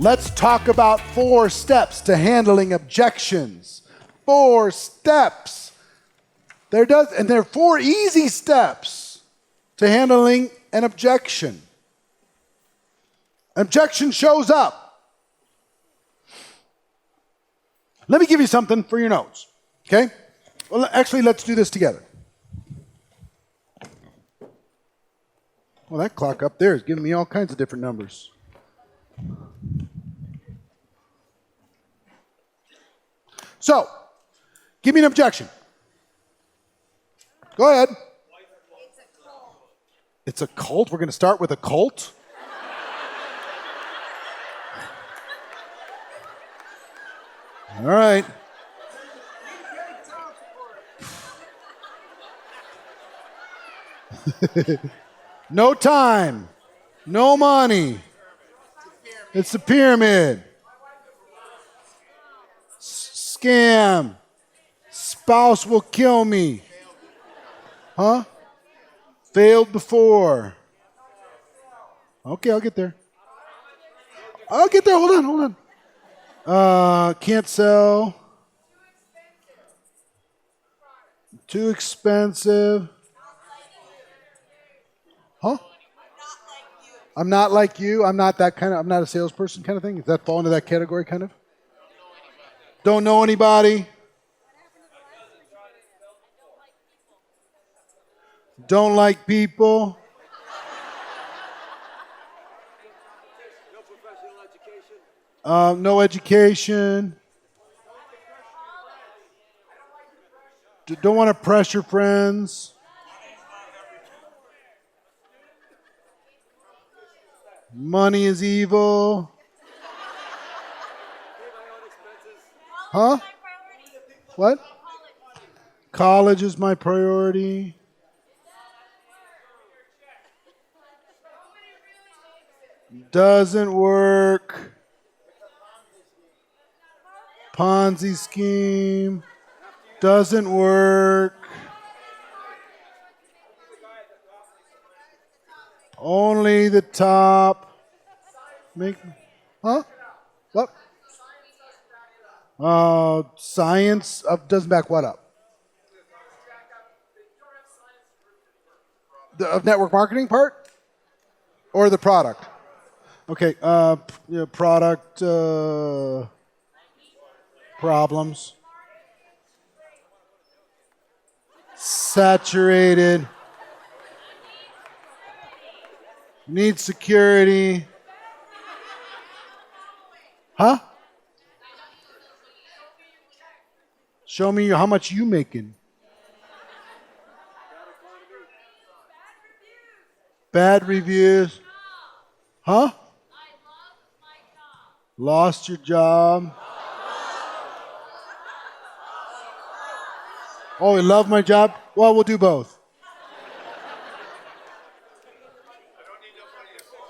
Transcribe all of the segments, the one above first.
Let's talk about 4 steps to handling objections. 4 steps. There are 4 easy steps to handling an objection. Objection shows up. Let me give you something for your notes, okay? Well, actually, let's do this together. Well, that clock up there is giving me all kinds of different numbers. So, give me an objection. Go ahead. It's a cult. It's a cult? We're going to start with a cult? All right. No time. No money. It's a pyramid. Scam. Spouse will kill me. Huh? Failed before. Okay, I'll get there. Hold on. Can't sell. Too expensive. Huh? I'm not like you. I'm not that kind of, I'm not a salesperson kind of thing. Does that fall into that category kind of? Don't know anybody. Don't like people. No education. Don't want to pressure friends. Money is evil. Huh? What? College is my priority. Doesn't work. Ponzi scheme. Doesn't work. Only the top. Huh? What? Science doesn't back what up? The network marketing part? Or the product? Okay, product problems. Saturated. Need security. Huh? Show me how much you making. Bad reviews. Huh? Lost your job. Oh, you love my job? Well, we'll do both.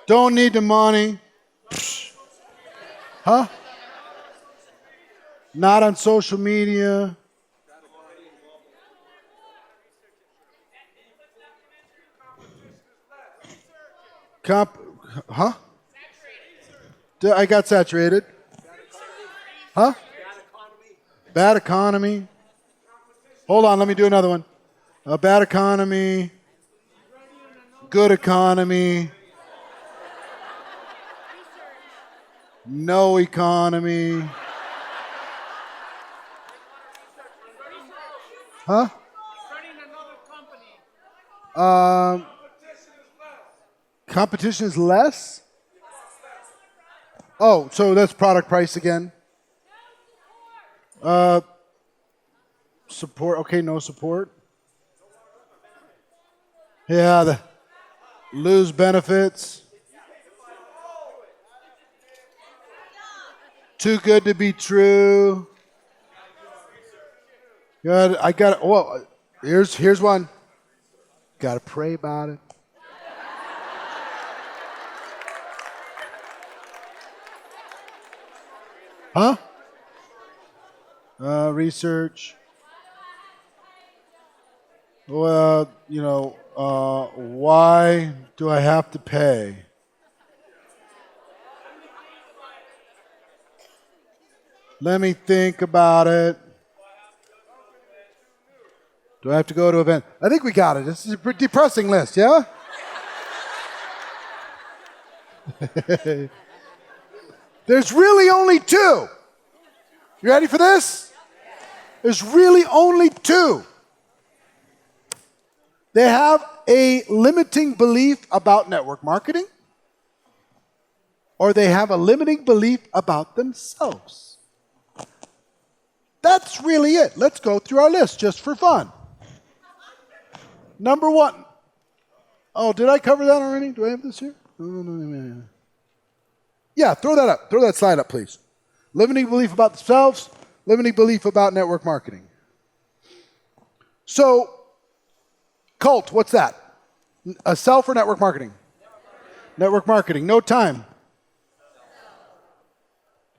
Don't need the money. Huh? Not on social media. Huh? I got saturated. Huh? Bad economy. Hold on, let me do another one. Bad economy. Good economy. No economy. Huh? Competition is less? Oh, so that's product price again. Support. Okay, no support. Yeah, lose benefits. Too good to be true. Good. I got. Well, here's one. Got to pray about it. Huh? Research. Well, why do I have to pay? Let me think about it. Do I have to go to an event? I think we got it. This is a pretty depressing list, yeah? There's really only two. You ready for this? There's really only two. They have a limiting belief about network marketing, or they have a limiting belief about themselves. That's really it. Let's go through our list just for fun. Number one. Oh, did I cover that already? Do I have this here? Yeah, throw that up. Throw that slide up, please. Limiting belief about themselves, limiting belief about network marketing. So, cult, what's that? A self or network marketing? Network marketing. No time.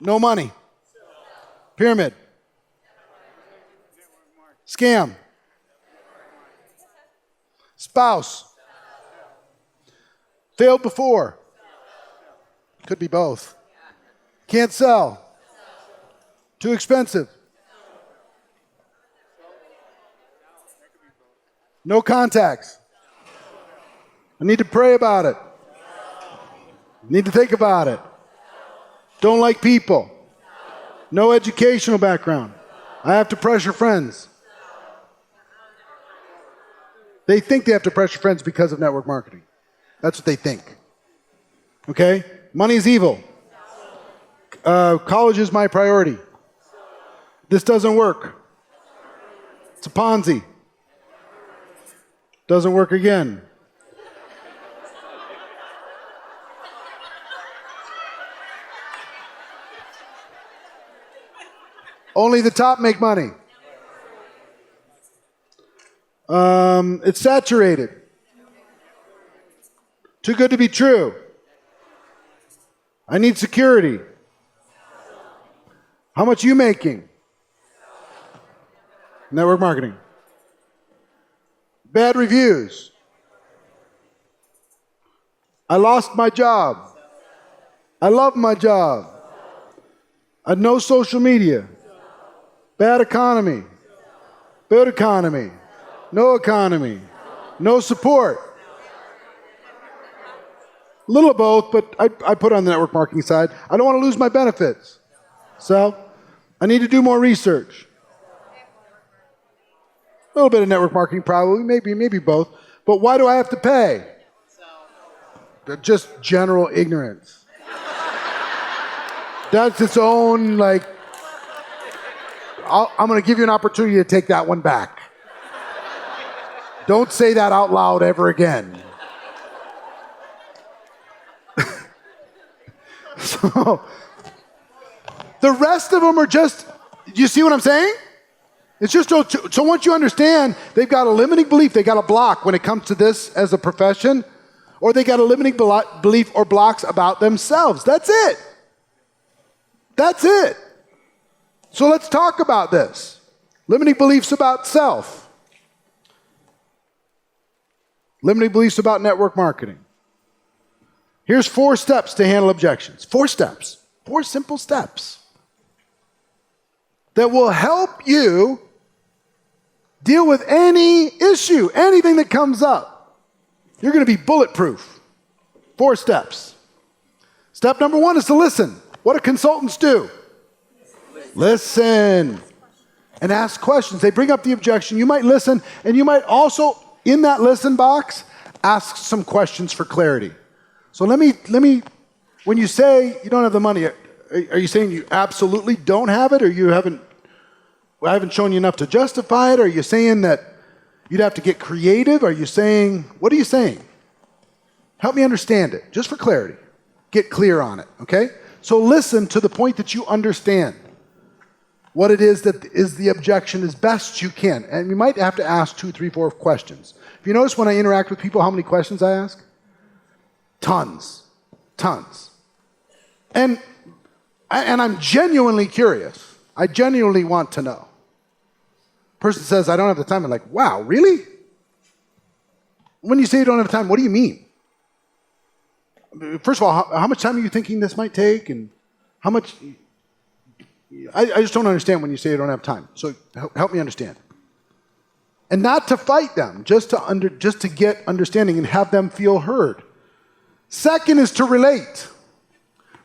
No money. Pyramid. Scam. Spouse. Failed before. Could be both. Can't sell. Too expensive. No contacts. I need to pray about it. Need to think about it. Don't like people. No educational background. I have to pressure friends. They think they have to pressure friends because of network marketing. That's what they think. Okay? Money is evil. College is my priority. This doesn't work. It's a Ponzi. Doesn't work again. Only the top make money. It's saturated. Too good to be true. I need security. How much you making? Network marketing. Bad reviews. I lost my job. I love my job. No social media. Bad economy. Good economy. No economy. No support. A little of both, but I put on the network marketing side. I don't want to lose my benefits. So I need to do more research. A little bit of network marketing probably, maybe both. But why do I have to pay? Just general ignorance. That's its own, like, I'm going to give you an opportunity to take that one back. Don't say that out loud ever again. So, the rest of them are just, you see what I'm saying? It's just so once you understand, they've got a limiting belief, they got a block when it comes to this as a profession, or they got a limiting belief or blocks about themselves. That's it. That's it. So let's talk about this. Limiting beliefs about self. Limiting beliefs about network marketing. Here's 4 steps to handle objections. 4 steps. 4 simple steps that will help you deal with any issue, anything that comes up. You're going to be bulletproof. 4 steps. Step number 1 is to listen. What do consultants do? Listen and ask questions. They bring up the objection. You might listen, and you might also, in that listen box, ask some questions for clarity. So let me, when you say you don't have the money, are you saying you absolutely don't have it, or I haven't shown you enough to justify it? Or are you saying that you'd have to get creative? Are you saying, what are you saying? Help me understand it, just for clarity. Get clear on it, okay? So listen to the point that you understand what it is that is the objection as best you can. And you might have to ask 2, 3, 4 questions. If you notice when I interact with people, how many questions I ask? Tons. And I'm genuinely curious. I genuinely want to know. Person says, I don't have the time. I'm like, wow, really? When you say you don't have time, what do you mean? First of all, how much time are you thinking this might take? And how much, I just don't understand when you say you don't have time. So help me understand. And not to fight them, just to get understanding and have them feel heard. Second is to relate.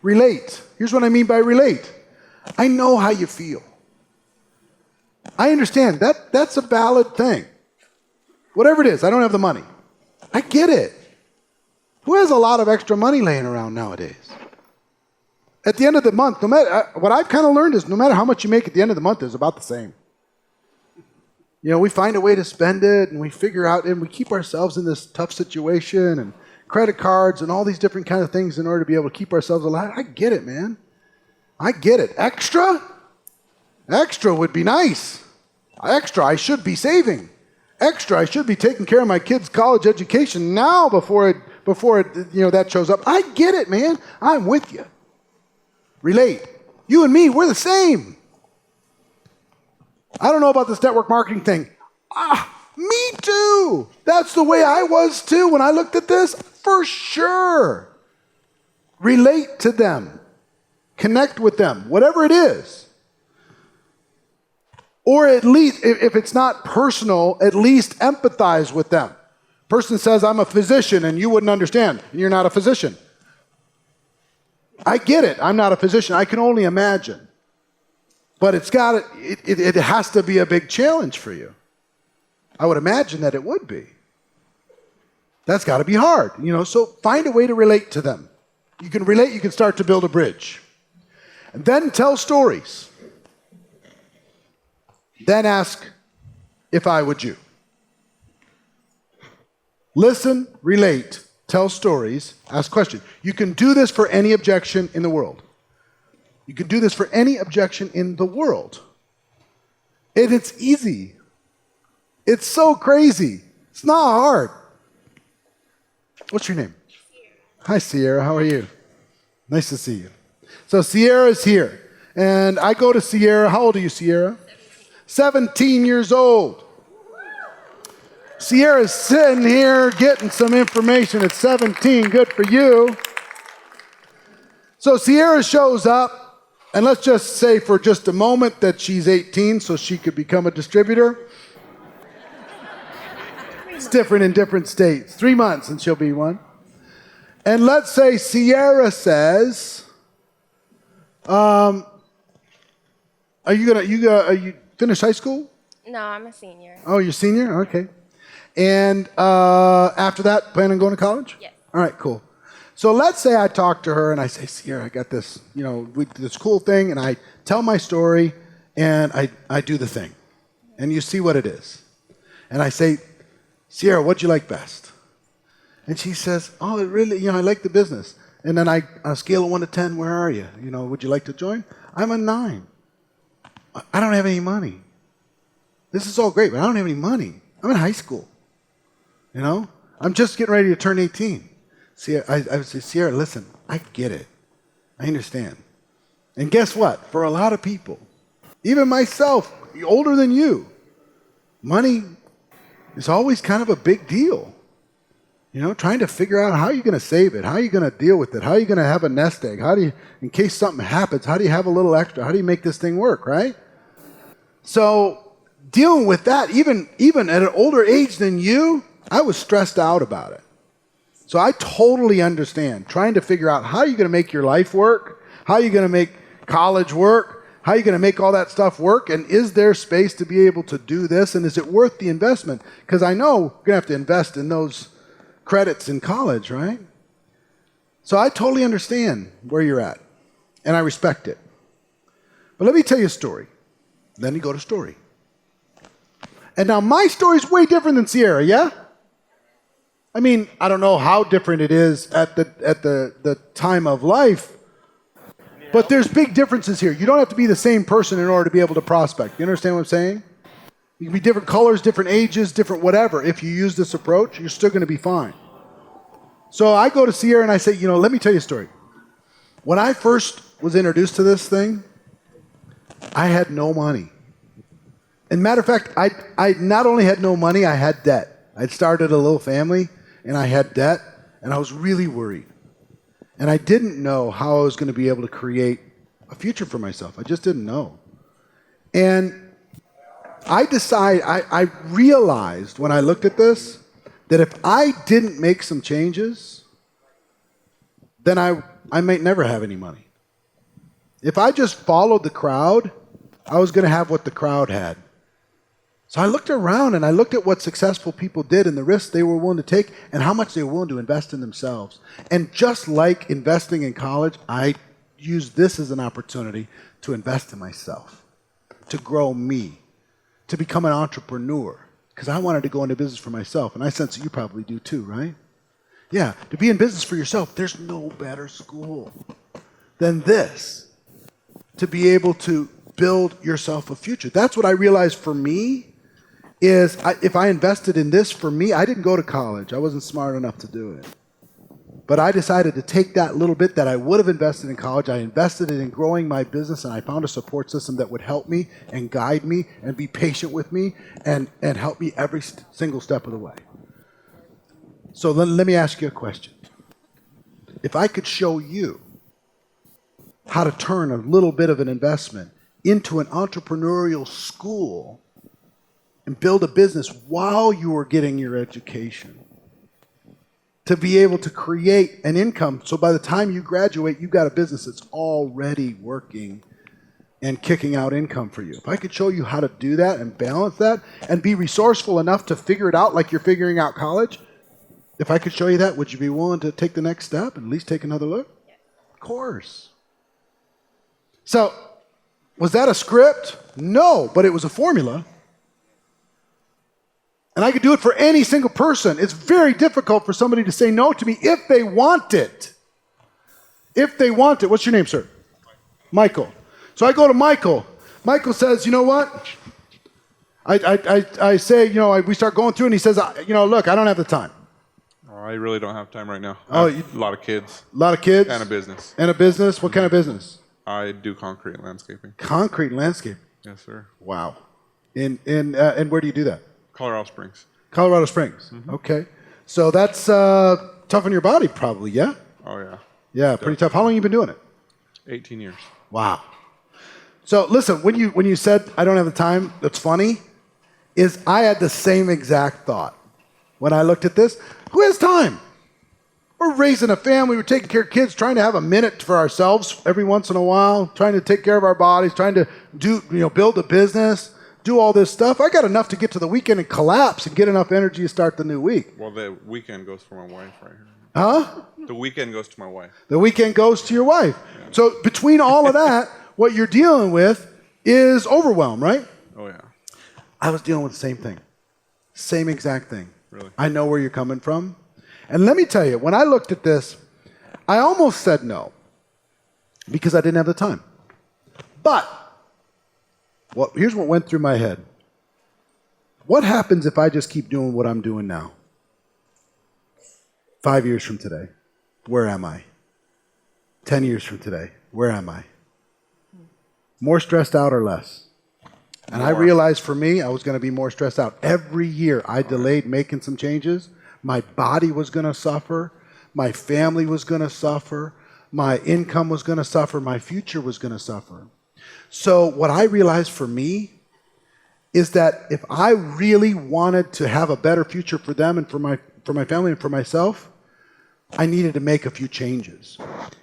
Relate. Here's what I mean by relate. I know how you feel. I understand. That's a valid thing. Whatever it is, I don't have the money. I get it. Who has a lot of extra money laying around nowadays? At the end of the month, no matter what I've kind of learned is no matter how much you make at the end of the month, it's about the same. You know, we find a way to spend it, and we figure out, and we keep ourselves in this tough situation, and credit cards, and all these different kind of things in order to be able to keep ourselves alive. I get it, man. I get it. Extra? Extra would be nice. Extra, I should be saving. Extra, I should be taking care of my kids' college education now before that shows up. I get it, man. I'm with you. Relate. You and me, we're the same. I don't know about this network marketing thing. Me too. That's the way I was too when I looked at this. For sure. Relate to them. Connect with them. Whatever it is. Or at least, if it's not personal, at least empathize with them. Person says, I'm a physician, and you wouldn't understand. And you're not a physician. I get it. I'm not a physician. I can only imagine. But it has to be a big challenge for you. I would imagine that it would be. That's got to be hard. So find a way to relate to them. You can relate, you can start to build a bridge. And then tell stories. Then ask, if I would you. Listen, relate, tell stories, ask questions. You can do this for any objection in the world. You can do this for any objection in the world. And it's easy. It's so crazy. It's not hard. What's your name? Sierra. Hi, Sierra. How are you? Nice to see you. So Sierra's here. And I go to Sierra. How old are you, Sierra? 17 years old. Sierra's sitting here getting some information at 17. Good for you. So Sierra shows up. And let's just say for just a moment that she's 18 so she could become a distributor. It's different in different states. 3 months and she'll be one. And let's say Sierra says, are you finished high school? No, I'm a senior. Oh, you're a senior? Okay. And after that, plan on going to college? Yes. All right, cool. So let's say I talk to her and I say, Sierra, I got this, this cool thing, and I tell my story and I do the thing. And you see what it is. And I say, Sierra, what'd you like best? And she says, oh, it really, I like the business. And then on a scale of 1 to 10, where are you? Would you like to join? I'm a 9. I don't have any money. This is all great, but I don't have any money. I'm in high school. I'm just getting ready to turn 18. Sierra, I would say, Sierra, listen, I get it. I understand. And guess what? For a lot of people, even myself, older than you, money is always kind of a big deal. Trying to figure out how you're going to save it, how you're going to deal with it, how you're going to have a nest egg, in case something happens, how do you have a little extra? How do you make this thing work, right? So dealing with that, even at an older age than you, I was stressed out about it. So I totally understand trying to figure out how you're going to make your life work, how you're going to make college work, how you're going to make all that stuff work, and is there space to be able to do this, and is it worth the investment? Because I know you're going to have to invest in those credits in college, right? So I totally understand where you're at, and I respect it. But let me tell you a story. Then you go to story. And now my story is way different than Sierra, yeah? I mean, I don't know how different it is at the time of life, but there's big differences here. You don't have to be the same person in order to be able to prospect. You understand what I'm saying? You can be different colors, different ages, different whatever. If you use this approach, you're still going to be fine. So I go to Sierra and I say, let me tell you a story. When I first was introduced to this thing, I had no money. And matter of fact, I not only had no money, I had debt. I'd started a little family, and I had debt, and I was really worried. And I didn't know how I was going to be able to create a future for myself. I just didn't know. And I realized when I looked at this that if I didn't make some changes, then I might never have any money. If I just followed the crowd, I was going to have what the crowd had. So I looked around and I looked at what successful people did and the risks they were willing to take and how much they were willing to invest in themselves. And just like investing in college, I used this as an opportunity to invest in myself, to grow me, to become an entrepreneur, because I wanted to go into business for myself. And I sense that you probably do too, right? Yeah, to be in business for yourself, there's no better school than this, to be able to build yourself a future. That's what I realized for me is if I invested in this for me, I didn't go to college. I wasn't smart enough to do it. But I decided to take that little bit that I would have invested in college. I invested it in growing my business, and I found a support system that would help me and guide me and be patient with me and help me every single step of the way. So let me ask you a question. If I could show you how to turn a little bit of an investment into an entrepreneurial school and build a business while you were getting your education, to be able to create an income so by the time you graduate, you've got a business that's already working and kicking out income for you. If I could show you how to do that and balance that and be resourceful enough to figure it out like you're figuring out college, if I could show you that, would you be willing to take the next step and at least take another look? Yes. Of course. So, was that a script? No, but it was a formula. And I could do it for any single person. It's very difficult for somebody to say no to me if they want it. If they want it. What's your name, sir? Michael. So I go to Michael. Michael says, you know what? I say, we start going through and he says, look, I don't have the time. I really don't have time right now. A lot of kids. A lot of kids? And a business. And a business? What kind of business? I do concrete and landscaping. Concrete and landscaping? Yes, sir. Wow. And where do you do that? Colorado Springs. Colorado Springs. Mm-hmm. Okay. So that's tough on your body probably, yeah? Oh, yeah. Yeah, pretty tough. How long have you been doing it? 18 years. Wow. So listen, when you said, I don't have the time, that's funny, is I had the same exact thought. When I looked at this, who has time? We're raising a family, we're taking care of kids, trying to have a minute for ourselves every once in a while, trying to take care of our bodies, trying to build a business, do all this stuff. I got enough to get to the weekend and collapse and get enough energy to start the new week. Well, the weekend goes for my wife right here. Huh? The weekend goes to my wife. The weekend goes to your wife. Yeah. So between all of that, what you're dealing with is overwhelm, right? Oh, yeah. I was dealing with the same thing. Same exact thing. Really? I know where you're coming from. And let me tell you, when I looked at this, I almost said no because I didn't have the time. But here's what went through my head. What happens if I just keep doing what I'm doing now? 5 years from today, where am I? 10 years from today, where am I? More stressed out or less? And I realized for me, I was going to be more stressed out. Every year I delayed making some changes. My body was going to suffer. My family was going to suffer. My income was going to suffer. My future was going to suffer. So what I realized for me is that if I really wanted to have a better future for them and for my family and for myself, I needed to make a few changes.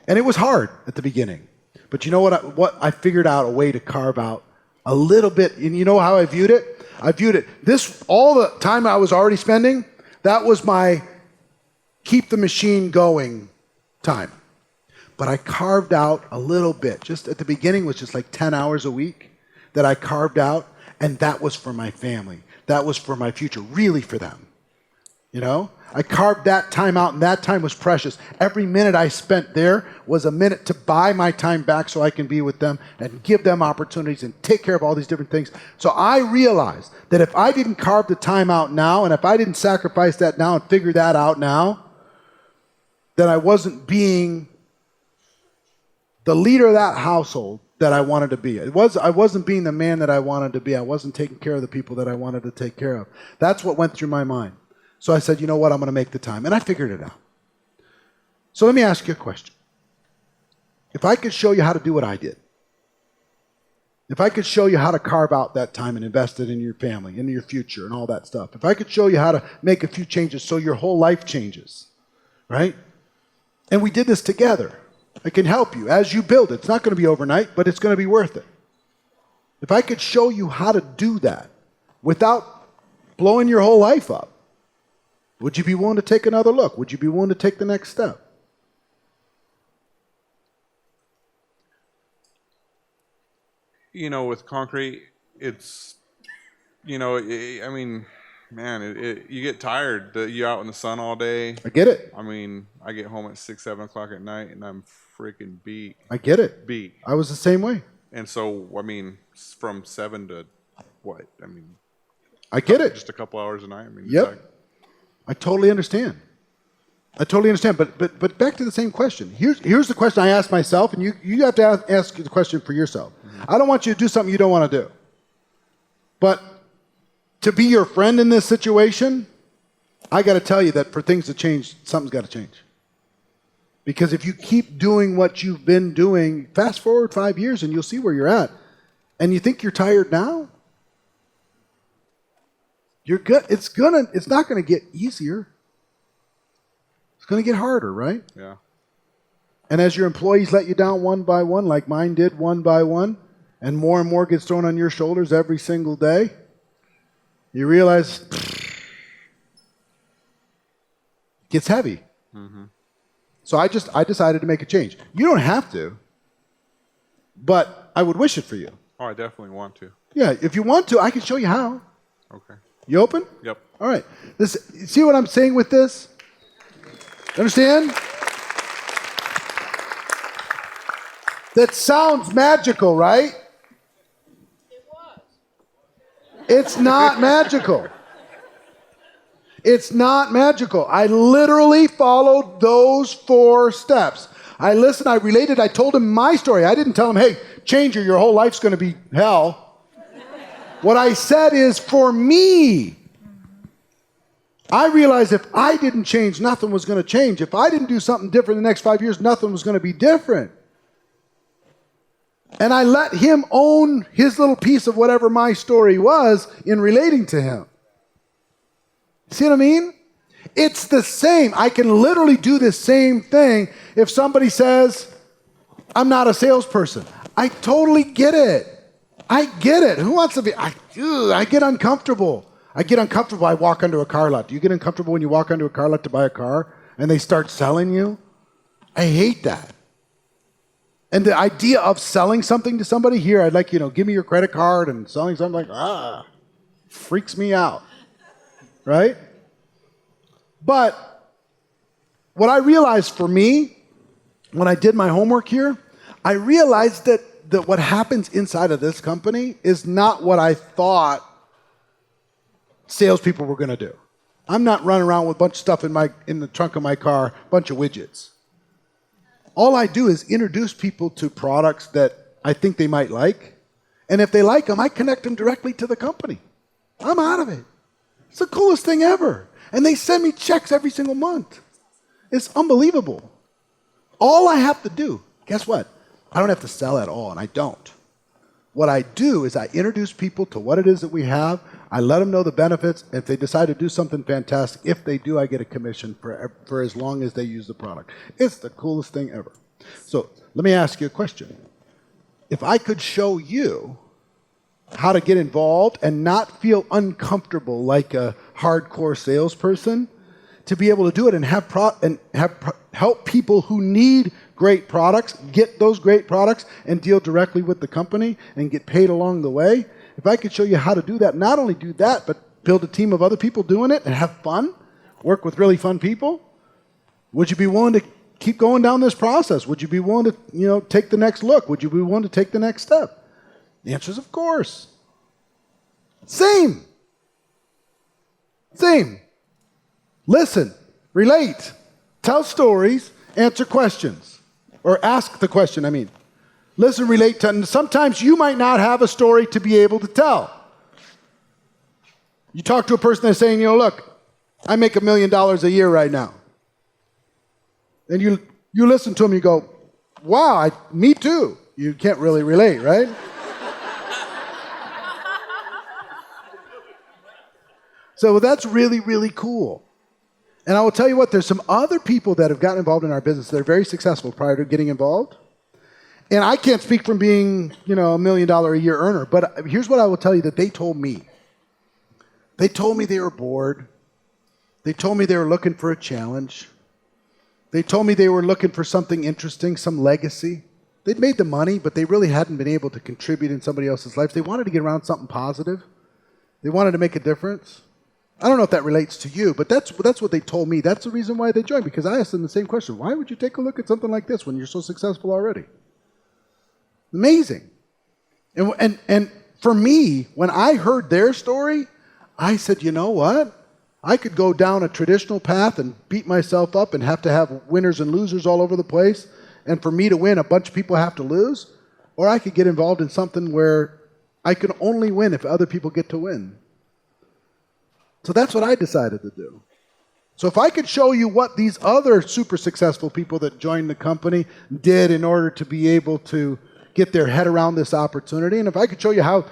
And it was hard at the beginning. But you know what I figured out a way to carve out a little bit. And you know how I viewed it? I viewed it, all the time I was already spending, that was my keep the machine going time. But I carved out a little bit. Just at the beginning was just like 10 hours a week that I carved out, and that was for my family. That was for my future, really for them. I carved that time out, and that time was precious. Every minute I spent there was a minute to buy my time back so I can be with them and give them opportunities and take care of all these different things. So I realized that if I didn't carve the time out now, and if I didn't sacrifice that now and figure that out now, that I wasn't being the leader of that household that I wanted to be. I wasn't being the man that I wanted to be. I wasn't taking care of the people that I wanted to take care of. That's what went through my mind. So I said, you know what, I'm going to make the time. And I figured it out. So let me ask you a question. If I could show you how to do what I did, If I could show you how to carve out that time and invest it in your family, in your future, and all that stuff. If I could show you how to make a few changes so your whole life changes, right? And we did this together. I can help you as you build it. It's not going to be overnight, but it's going to be worth it. If I could show you how to do that without blowing your whole life up, would you be willing to take another look? Would you be willing to take the next step? You know, with concrete, it's, you know, I mean, man, you get tired. You're out in the sun all day. I get it. I mean, I get home at 6, 7 o'clock at night, and I'm freaking beat. I get it. Beat. I was the same way. And so, I mean, from 7 to what? I mean, I get it. just a couple hours a night. I mean, Yep. I totally understand. But back to the same question. Here's the question I asked myself, and you have to ask the question for yourself. I don't want you to do something you don't want to do. But to be your friend in this situation, I got to tell you that for things to change, something's got to change. Because if you keep doing what you've been doing, fast forward 5 years and you'll see where you're at. And you think you're tired now? You're good. It's not going to get easier. It's going to get harder, right? Yeah. And as your employees let you down one by one, like mine did one by one, and more gets thrown on your shoulders every single day, you realize it gets heavy. Mm-hmm. So I decided to make a change. You don't have to, but I would wish it for you. Oh, I definitely want to. Yeah, if you want to, I can show you how. Okay. You open? Yep. All right. See what I'm saying with this? Understand? That sounds magical, right? It was. It's not magical. It's not magical. I literally followed those 4 steps. I listened, I related, I told him my story. I didn't tell him, hey, change your whole life's going to be hell. What I said is, for me, I realized if I didn't change, nothing was going to change. If I didn't do something different in the next 5 years, nothing was going to be different. And I let him own his little piece of whatever my story was in relating to him. See what I mean? It's the same. I can literally do the same thing if somebody says, I'm not a salesperson. I totally get it. I get it. Who wants to be? I get uncomfortable. I walk under a car lot. Do you get uncomfortable when you walk under a car lot to buy a car and they start selling you? I hate that. And the idea of selling something to somebody here, I'd like, give me your credit card and selling something freaks me out. Right? But what I realized for me, when I did my homework here, I realized that what happens inside of this company is not what I thought salespeople were going to do. I'm not running around with a bunch of stuff in the trunk of my car, a bunch of widgets. All I do is introduce people to products that I think they might like. And if they like them, I connect them directly to the company. I'm out of it. It's the coolest thing ever. And they send me checks every single month. It's unbelievable. All I have to do, guess what? I don't have to sell at all, and I don't. What I do is I introduce people to what it is that we have. I let them know the benefits. If they decide to do something fantastic, if they do, I get a commission for as long as they use the product. It's the coolest thing ever. So let me ask you a question. If I could show you how to get involved and not feel uncomfortable like a hardcore salesperson, to be able to do it and help people who need great products get those great products and deal directly with the company and get paid along the way. If I could show you how to do that, not only do that, but build a team of other people doing it and have fun, work with really fun people, would you be willing to keep going down this process? Would you be willing to, take the next look? Would you be willing to take the next step? The answer is of course. Same. Listen, relate, tell stories, answer questions. Or ask the question, Listen, relate to, and sometimes you might not have a story to be able to tell. You talk to a person that's saying, look, I make $1 million a year right now. And you listen to them, you go, wow, me too. You can't really relate, right? So that's really, really cool. And I will tell you what, there's some other people that have gotten involved in our business that are very successful prior to getting involved. And I can't speak from being, $1 million a year earner, but here's what I will tell you that they told me. They told me they were bored. They told me they were looking for a challenge. They told me they were looking for something interesting, some legacy. They'd made the money, but they really hadn't been able to contribute in somebody else's life. They wanted to get around something positive. They wanted to make a difference. I don't know if that relates to you, but that's what they told me. That's the reason why they joined, because I asked them the same question. Why would you take a look at something like this when you're so successful already? Amazing. And for me, when I heard their story, I said, you know what? I could go down a traditional path and beat myself up and have to have winners and losers all over the place. And for me to win, a bunch of people have to lose. Or I could get involved in something where I can only win if other people get to win. So that's what I decided to do. So if I could show you what these other super successful people that joined the company did in order to be able to get their head around this opportunity, and if I could show you how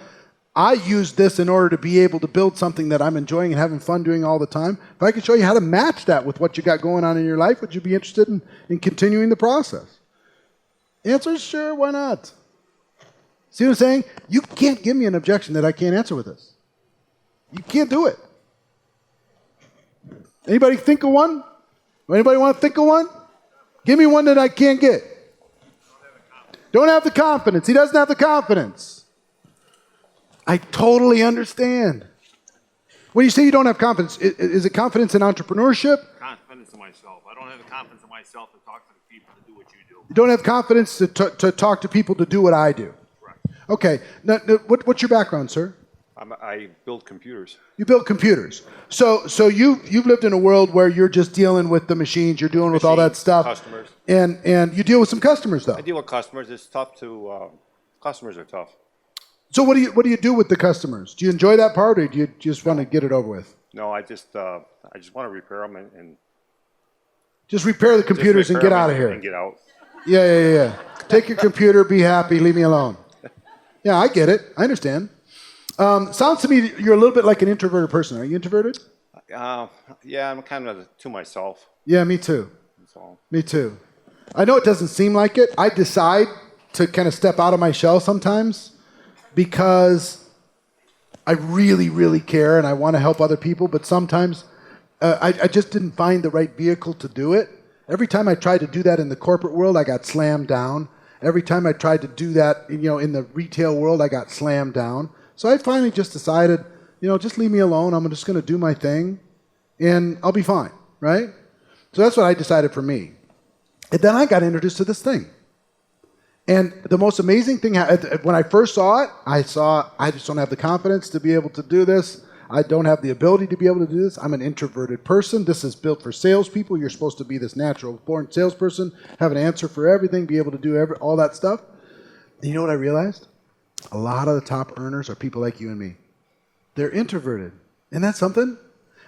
I used this in order to be able to build something that I'm enjoying and having fun doing all the time, if I could show you how to match that with what you got going on in your life, would you be interested in continuing the process? Answer is sure, why not? See what I'm saying? You can't give me an objection that I can't answer with this. You can't do it. Anybody think of one? Anybody want to think of one? Give me one that I can't get. Don't have the confidence. He doesn't have the confidence. I totally understand. When you say you don't have confidence, is it confidence in entrepreneurship? Confidence in myself. I don't have the confidence in myself to talk to the people to do what you do. You don't have confidence to talk to people to do what I do? Correct. Okay. Now, what's your background, sir? I build computers. You build computers. So you've lived in a world where you're just dealing with the machines, you're dealing with all that stuff. Customers. And you deal with some customers, though. I deal with customers. It's tough to, customers are tough. So what do you do with the customers? Do you enjoy that part, or do you just want to get it over with? No, I just want to repair them and Just repair the computers and get out of here. And get out. Yeah. Take your computer, be happy, leave me alone. Yeah, I get it. I understand. Sounds to me you're a little bit like an introverted person. Are you introverted? Yeah, I'm kind of to myself. Yeah, me too. That's all. Me too. I know it doesn't seem like it. I decide to kind of step out of my shell sometimes because I really, really care and I want to help other people, but sometimes I just didn't find the right vehicle to do it. Every time I tried to do that in the corporate world, I got slammed down. Every time I tried to do that, in the retail world, I got slammed down. So I finally just decided, just leave me alone. I'm just going to do my thing, and I'll be fine, right? So that's what I decided for me. And then I got introduced to this thing. And the most amazing thing, when I first saw it, I just don't have the confidence to be able to do this. I don't have the ability to be able to do this. I'm an introverted person. This is built for salespeople. You're supposed to be this natural-born salesperson, have an answer for everything, be able to do all that stuff. And you know what I realized? A lot of the top earners are people like you and me. They're introverted. Isn't that something?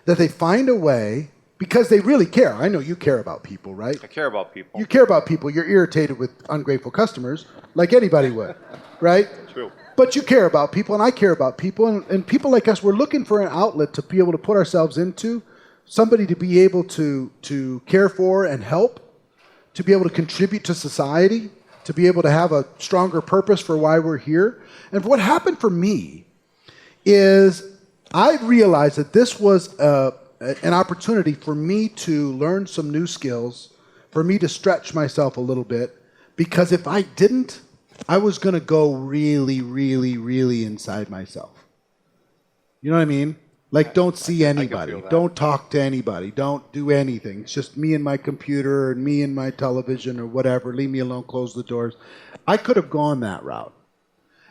That they find a way, because they really care. I know you care about people, right? I care about people. You care about people. You're irritated with ungrateful customers, like anybody would, right? True. But you care about people, and I care about people. And people like us, we're looking for an outlet to be able to put ourselves into, somebody to be able to care for and help, to be able to contribute to society, to be able to have a stronger purpose for why we're here. And what happened for me is I realized that this was an opportunity for me to learn some new skills, for me to stretch myself a little bit, because if I didn't, I was going to go really, really, really inside myself. You know what I mean? Like, don't see anybody. Don't talk to anybody. Don't do anything. It's just me and my computer and me and my television or whatever. Leave me alone. Close the doors. I could have gone that route.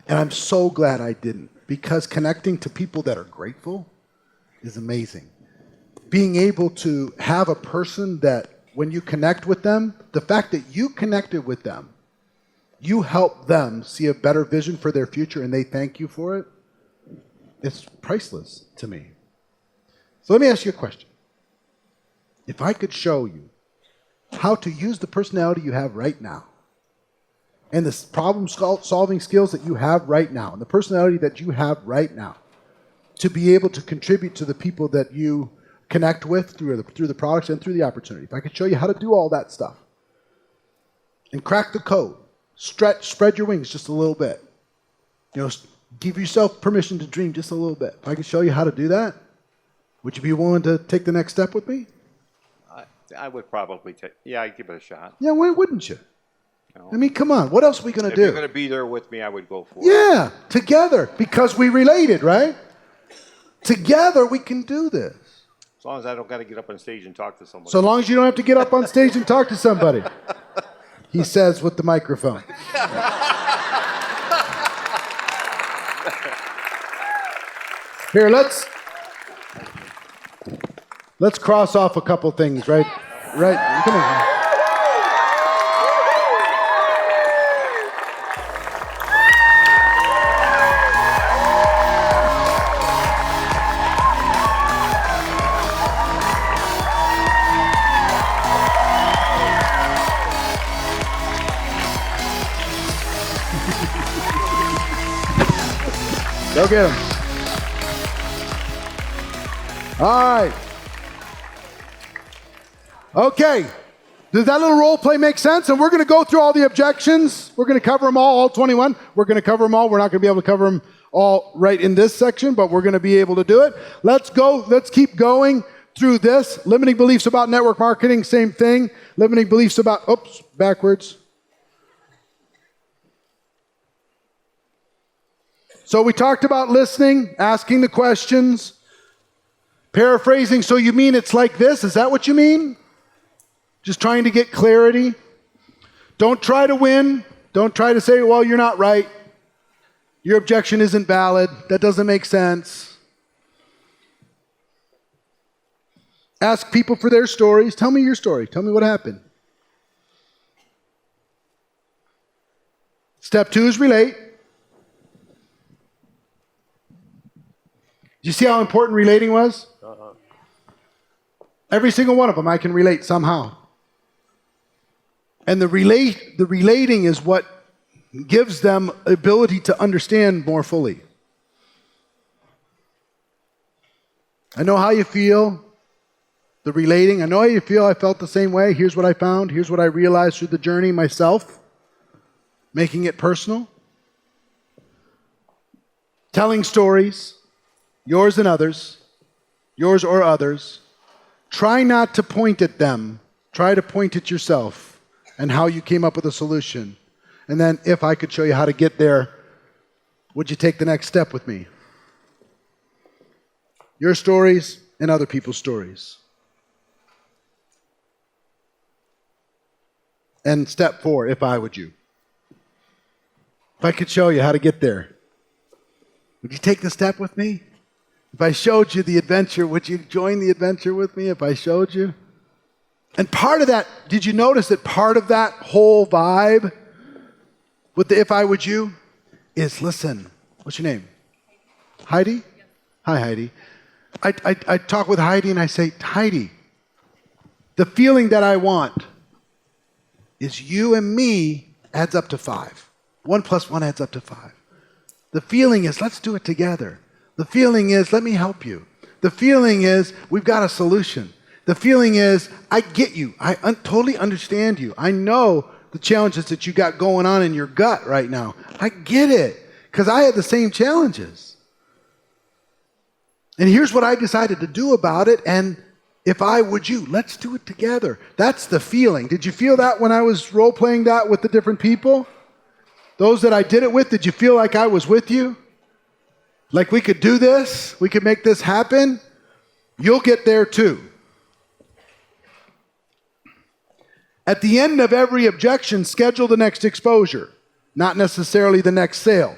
And I'm so glad I didn't, because connecting to people that are grateful is amazing. Being able to have a person that when you connect with them, the fact that you connected with them, you help them see a better vision for their future and they thank you for it, it's priceless to me. So let me ask you a question. If I could show you how to use the personality you have right now and the problem-solving skills that you have right now and the personality that you have right now, to be able to contribute to the people that you connect with through the products and through the opportunity. If I could show you how to do all that stuff and crack the code, spread your wings just a little bit. Give yourself permission to dream just a little bit. If I could show you how to do that, would you be willing to take the next step with me? I would probably I'd give it a shot. Yeah, why wouldn't you? No. I mean, come on. What else are we going to do? If you're going to be there with me, I would go for it. Yeah, together, because we related, right? Together, we can do this. As long as I don't got to get up on stage and talk to somebody. So long as you don't have to get up on stage and talk to somebody. He says with the microphone. Here, let's cross off a couple things, right? Right, come on. Go get him. All right. Okay. Does that little role play make sense? And we're going to go through all the objections. We're going to cover them all 21. We're going to cover them all. We're not going to be able to cover them all right in this section, but we're going to be able to do it. Let's go. Let's keep going through this. Limiting beliefs about network marketing, same thing. Limiting beliefs about, backwards. So we talked about listening, asking the questions, paraphrasing. So you mean it's like this? Is that what you mean? Just trying to get clarity. Don't try to win. Don't try to say, well, you're not right. Your objection isn't valid. That doesn't make sense. Ask people for their stories. Tell me your story. Tell me what happened. Step 2 is relate. Do you see how important relating was? Every single one of them I can relate somehow. And the relating is what gives them ability to understand more fully. I know how you feel. The relating, I know how you feel. I felt the same way. Here's what I found. Here's what I realized through the journey myself. Making it personal. Telling stories. Yours and others. Yours or others. Try not to point at them. Try to point at yourself and how you came up with a solution. And then if I could show you how to get there, would you take the next step with me? Your stories and other people's stories. And step 4, if I would you. If I could show you how to get there, would you take the step with me? If I showed you the adventure, would you join the adventure with me if I showed you? And part of that, did you notice that part of that whole vibe with the if I would you is listen. What's your name? Heidi? Hi, Heidi. I talk with Heidi and I say, Heidi, the feeling that I want is you and me adds up to 5. 1 + 1 adds up to 5. The feeling is let's do it together. The feeling is, let me help you. The feeling is, we've got a solution. The feeling is, I get you. I totally understand you. I know the challenges that you got going on in your gut right now. I get it, because I had the same challenges. And here's what I decided to do about it, and if I would you, let's do it together. That's the feeling. Did you feel that when I was role-playing that with the different people? Those that I did it with, did you feel like I was with you? Like we could do this, we could make this happen. You'll get there too. At the end of every objection, schedule the next exposure, not necessarily the next sale.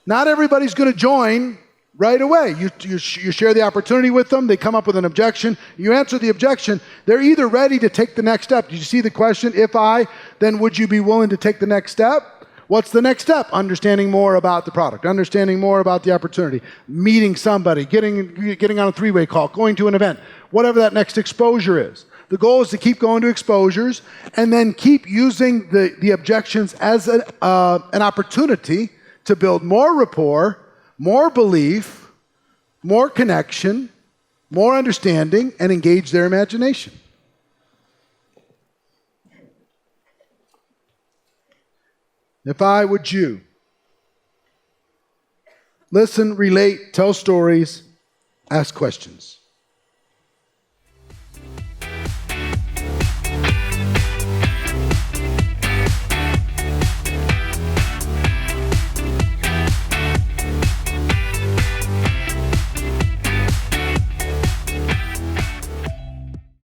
Not everybody's going to join right away. You share the opportunity with them, they come up with an objection, you answer the objection, they're either ready to take the next step. Did you see the question? If I, then would you be willing to take the next step? What's the next step? Understanding more about the product, understanding more about the opportunity, meeting somebody, getting on a 3-way call, going to an event, whatever that next exposure is. The goal is to keep going to exposures and then keep using the objections as an opportunity to build more rapport, more belief, more connection, more understanding, and engage their imagination. If I would you, listen, relate, tell stories, ask questions.